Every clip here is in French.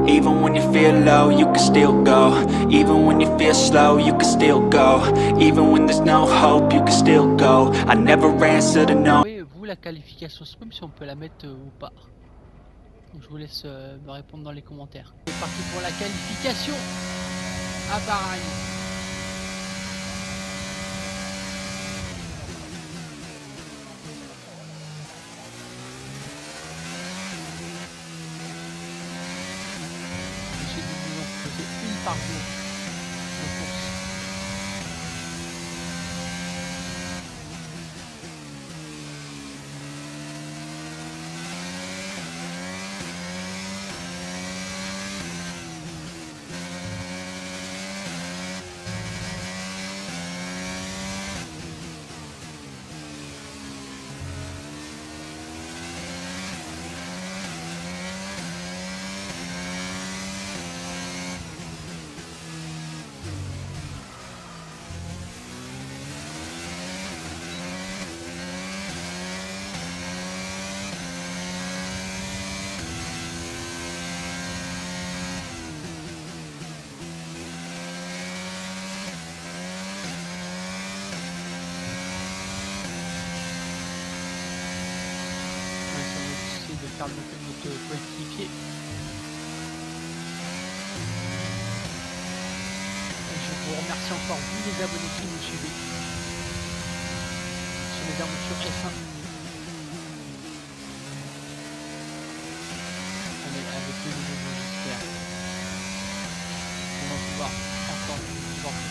Even when you feel low, you can still go. Even when you feel slow, you can still go. Even when there's no hope, you can still go. I never answer to no. Vous, la qualification sprint, si on peut la mettre ou pas. Donc, je vous laisse me répondre dans les commentaires. C'est parti pour la qualification à Bahreïn. Par jour de course. De faire notre coéquipier. Je vous remercie encore, vous les abonnés qui nous suivez sur les aventures F1. Avec le nouveau jeu, j'espère. On va pouvoir encore du contenu.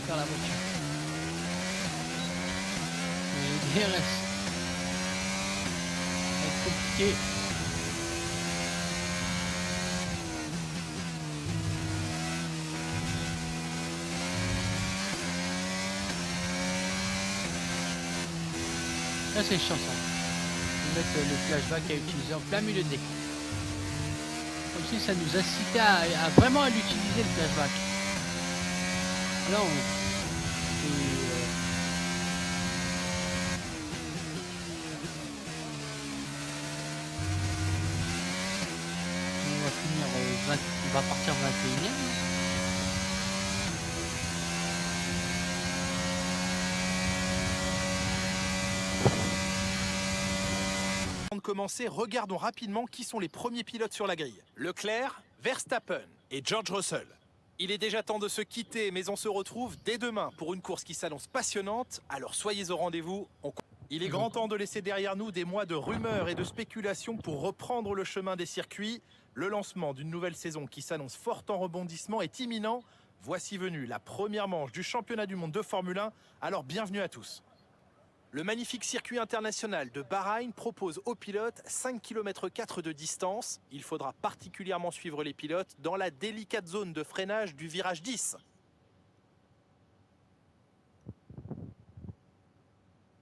Faire la voiture. Le DRS. Ça va être compliqué. Là c'est chiant ça. Je vais mettre le flashback à utiliser en plein milieu de l'écran. Comme si ça nous incitait à vraiment à l'utiliser le flashback. Là on va finir on va partir 21e. Avant de commencer, regardons rapidement qui sont les premiers pilotes sur la grille. Leclerc, Verstappen et George Russell. Il est déjà temps de se quitter, mais on se retrouve dès demain pour une course qui s'annonce passionnante, alors soyez au rendez-vous. Il est grand temps de laisser derrière nous des mois de rumeurs et de spéculations pour reprendre le chemin des circuits. Le lancement d'une nouvelle saison qui s'annonce forte en rebondissement est imminent. Voici venue la première manche du championnat du monde de Formule 1, alors bienvenue à tous. Le magnifique circuit international de Bahreïn propose aux pilotes 5,4 km de distance. Il faudra particulièrement suivre les pilotes dans la délicate zone de freinage du virage 10.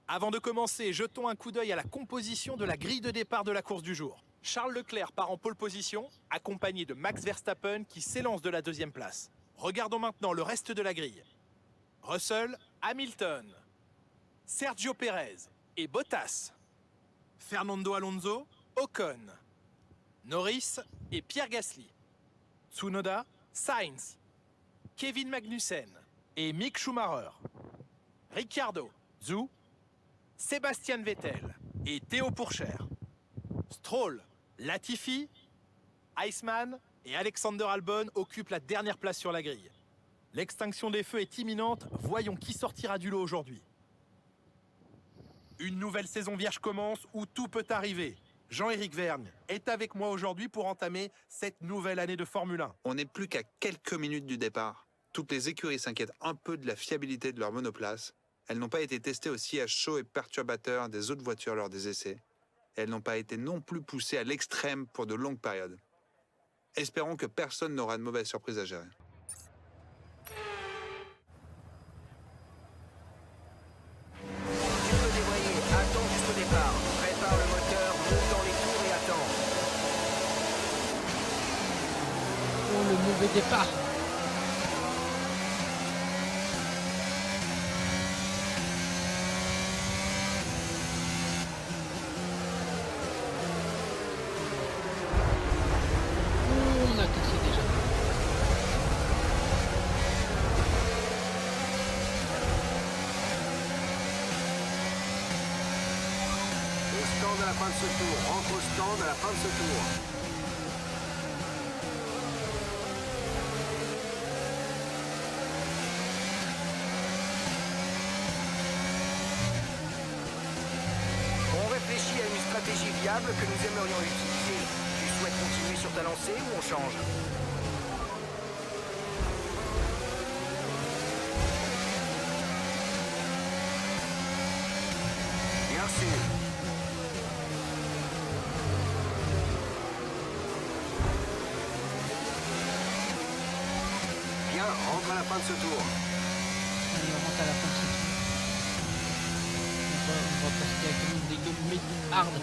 Avant de commencer, jetons un coup d'œil à la composition de la grille de départ de la course du jour. Charles Leclerc part en pole position, accompagné de Max Verstappen qui s'élance de la deuxième place. Regardons maintenant le reste de la grille. Russell, Hamilton, Sergio Pérez et Bottas, Fernando Alonso, Ocon, Norris et Pierre Gasly, Tsunoda, Sainz, Kevin Magnussen et Mick Schumacher, Ricciardo, Zhou, Sébastien Vettel et Théo Pourchaire, Stroll, Latifi, Iceman et Alexander Albon occupent la dernière place sur la grille. L'extinction des feux est imminente, voyons qui sortira du lot aujourd'hui. Une nouvelle saison vierge commence où tout peut arriver. Jean-Éric Vergne est avec moi aujourd'hui pour entamer cette nouvelle année de Formule 1. On n'est plus qu'à quelques minutes du départ. Toutes les écuries s'inquiètent un peu de la fiabilité de leurs monoplaces. Elles n'ont pas été testées au sillage chaud et perturbateur des autres voitures lors des essais. Et elles n'ont pas été non plus poussées à l'extrême pour de longues périodes. Espérons que personne n'aura de mauvaises surprises à gérer. Tu peux débrayer, attends jusqu'au départ. Prépare le moteur, monte dans les tours et attends. Oh, le mauvais départ. Oh, on a cassé déjà. Au stand à la fin de ce tour, rentre au stand à la fin de ce tour. On réfléchit à une stratégie viable que nous aimerions utiliser. Tu souhaites continuer sur ta lancée ou on change? Bien sûr. Bien, rentre à la fin de ce tour. Allez, on rentre à la fin de ce tour. On va passer directement des games mid hard.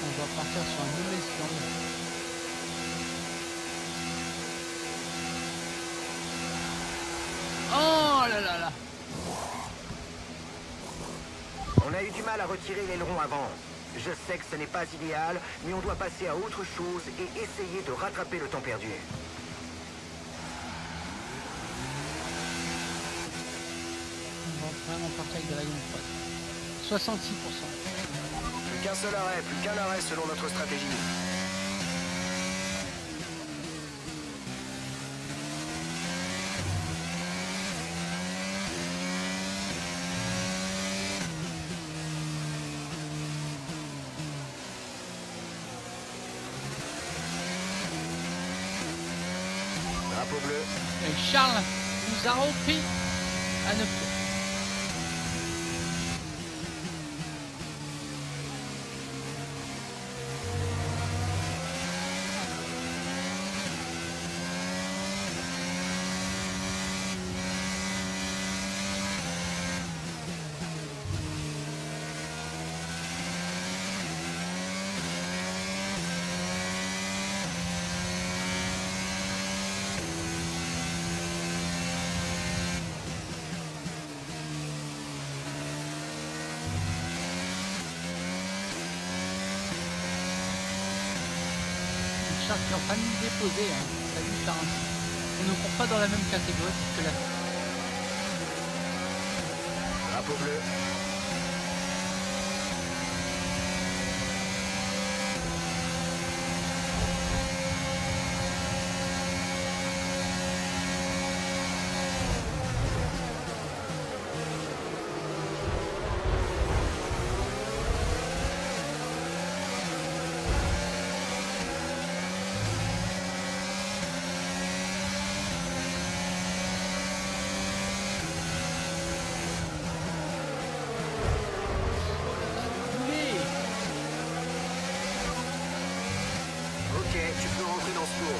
On va partir sur un nouvel stand. Oh là là là. On a eu du mal à retirer l'aileron avant. Je sais que ce n'est pas idéal, mais on doit passer à autre chose et essayer de rattraper le temps perdu. On va vraiment partir avec de la ligne froide. 66%. Plus qu'un seul arrêt, plus qu'un arrêt selon notre stratégie. Drapeau bleu. Et Charles nous a repris à 9 tours. Charles qui est en train de nous déposer, hein. Ça lui faire un... On ne compte pas dans la même catégorie que la... Drapeau bleu. Tu peux rentrer dans ce tour.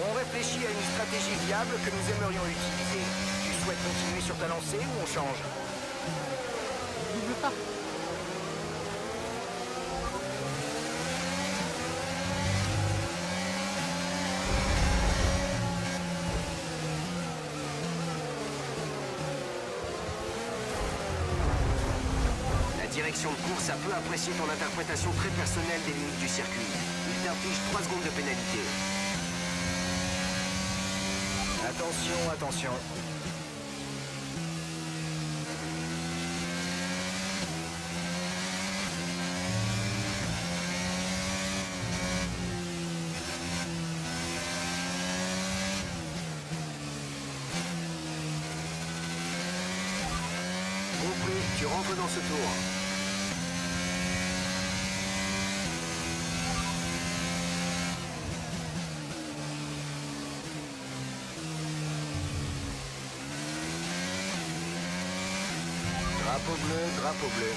On réfléchit à une stratégie viable que nous aimerions utiliser. Tu souhaites continuer sur ta lancée ou on change? Double pas. La direction de course a peu apprécié ton interprétation très personnelle des limites du circuit. Il t'inflige 3 secondes de pénalité. Attention, attention. Compris, tu rentres dans ce tour. Drapeau bleu, drapeau bleu.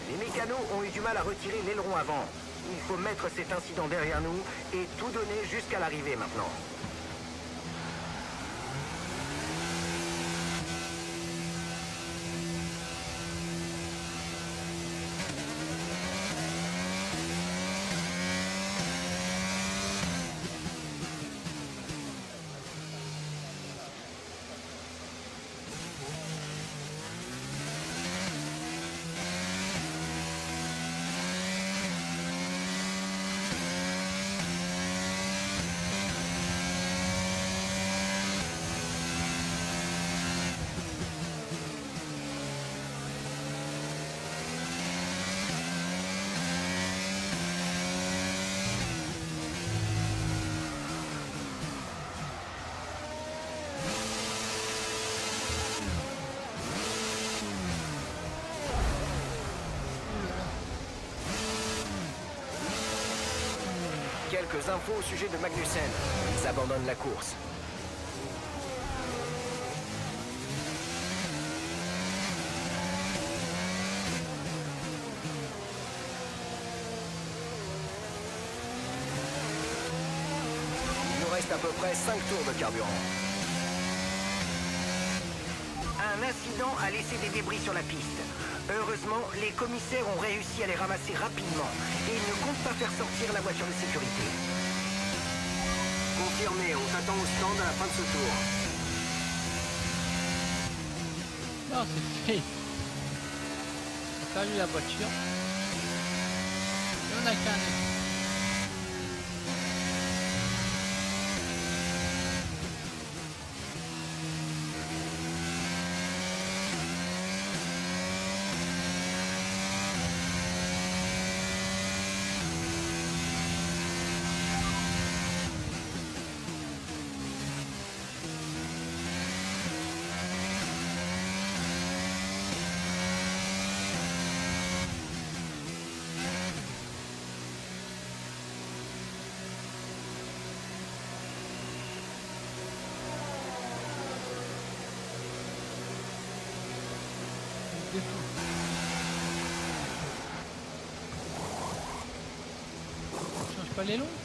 Les mécanos ont eu du mal à retirer l'aileron avant. Il faut mettre cet incident derrière nous et tout donner jusqu'à l'arrivée maintenant. Quelques infos au sujet de Magnussen. Ils abandonnent la course. Il nous reste à peu près 5 tours de carburant. Un incident a laissé des débris sur la piste. Heureusement, les commissaires ont réussi à les ramasser rapidement et ils ne comptent pas faire sortir la voiture de sécurité. Confirmé, on t'attend au stand à la fin de ce tour. Non, c'est fait. On a perdu la voiture. Et on a qu'un. C'est tout. On change pas les longs.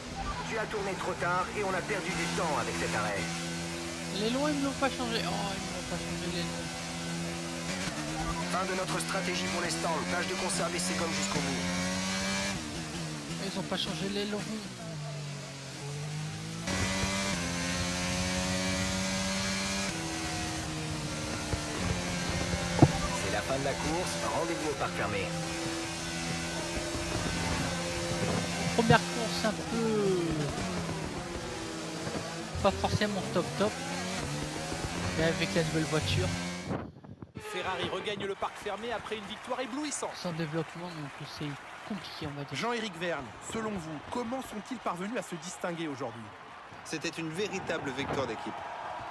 Tu as tourné trop tard et on a perdu du temps avec cet arrêt. Les longs, ils me l'ont pas changé. Oh, ils me l'ont pas changé les longs. Fin de notre stratégie pour les stands. Tâche de conserver ces gommes jusqu'au bout. Ils ont pas changé les longs. C'est la fin de la course. Rendez-vous au parc fermé. Première course un peu pas forcément top, mais avec la nouvelle voiture, Ferrari regagne le parc fermé après une victoire éblouissante. sans développement, donc c'est compliqué, on va dire. Jean-Éric Vergne, selon vous, comment sont-ils parvenus à se distinguer aujourd'hui? C'était une véritable victoire d'équipe.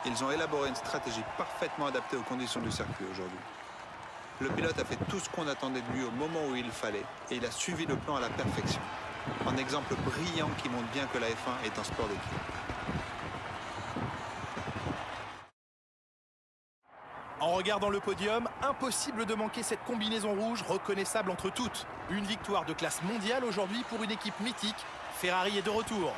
Ils ont élaboré une stratégie parfaitement adaptée aux conditions du circuit aujourd'hui. Le pilote a fait tout ce qu'on attendait de lui au moment où il le fallait, et il a suivi le plan à la perfection. Un exemple brillant qui montre bien que la F1 est un sport d'équipe. En regardant le podium, impossible de manquer cette combinaison rouge reconnaissable entre toutes. Une victoire de classe mondiale aujourd'hui pour une équipe mythique. Ferrari est de retour.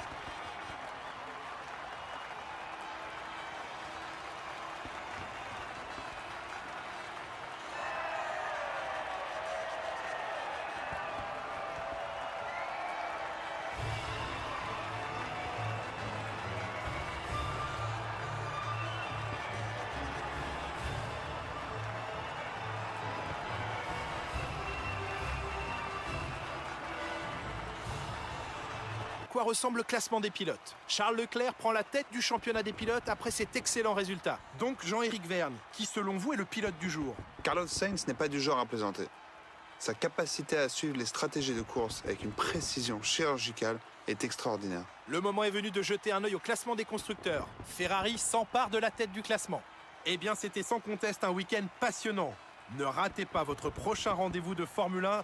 À quoi ressemble le classement des pilotes? Charles Leclerc prend la tête du championnat des pilotes après cet excellent résultat. Donc Jean-Éric Vergne, qui selon vous est le pilote du jour? Carlos Sainz n'est pas du genre à plaisanter. Sa capacité à suivre les stratégies de course avec une précision chirurgicale est extraordinaire. Le moment est venu de jeter un œil au classement des constructeurs. Ferrari s'empare de la tête du classement. Eh bien, c'était sans conteste un week-end passionnant. Ne ratez pas votre prochain rendez-vous de Formule 1.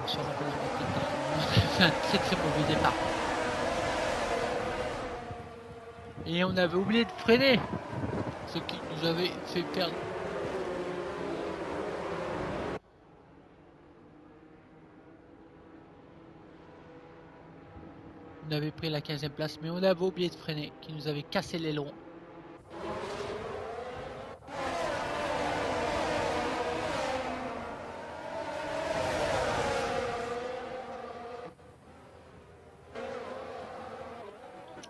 Je me rappelle on a fait un très très mauvais départ. Et on avait oublié de freiner, ce qui nous avait fait perdre. On avait pris la 15e place, mais on avait oublié de freiner, qui nous avait cassé l'aileron.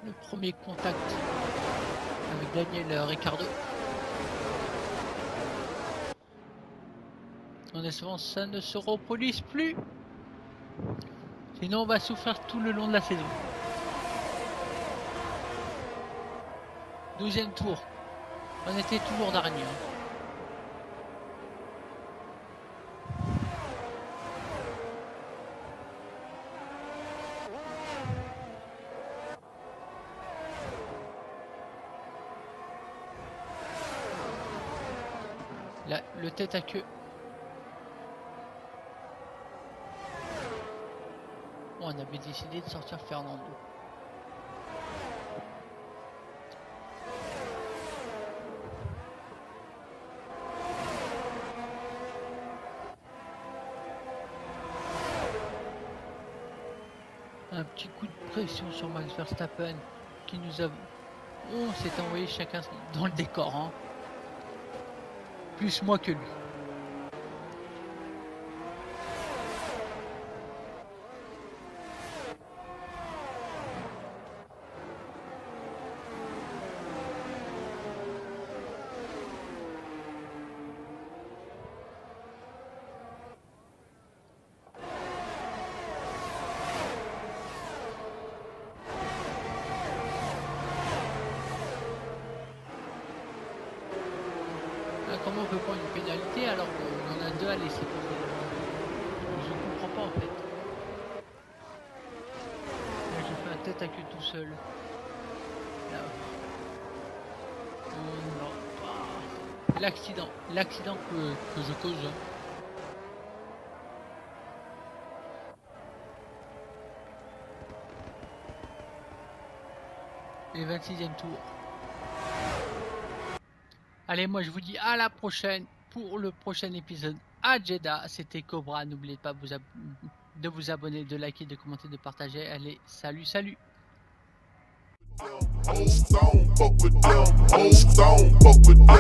Le premier contact avec Daniel Ricciardo. En espérant que ça ne se reproduise plus. Sinon on va souffrir tout le long de la saison. 12e tour. On était toujours dernier. Là, le tête à queue. On avait décidé de sortir Fernando. Un petit coup de pression sur Max Verstappen qui nous a... On s'est envoyé chacun dans le décor. Hein. Plus moi que lui. Comment on peut prendre une pénalité alors qu'on en a deux à laisser? Je comprends pas en fait. J'ai fait un tête à queue tout seul. Là. Oh non. L'accident que je cause. Et 26e tour. Allez, moi je vous dis à la prochaine pour le prochain épisode à Jeddah. C'était Cobra. N'oubliez pas de vous abonner, de liker, de commenter, de partager. Allez, salut, salut. Old stone, fuck with them. Old stone, fuck with them.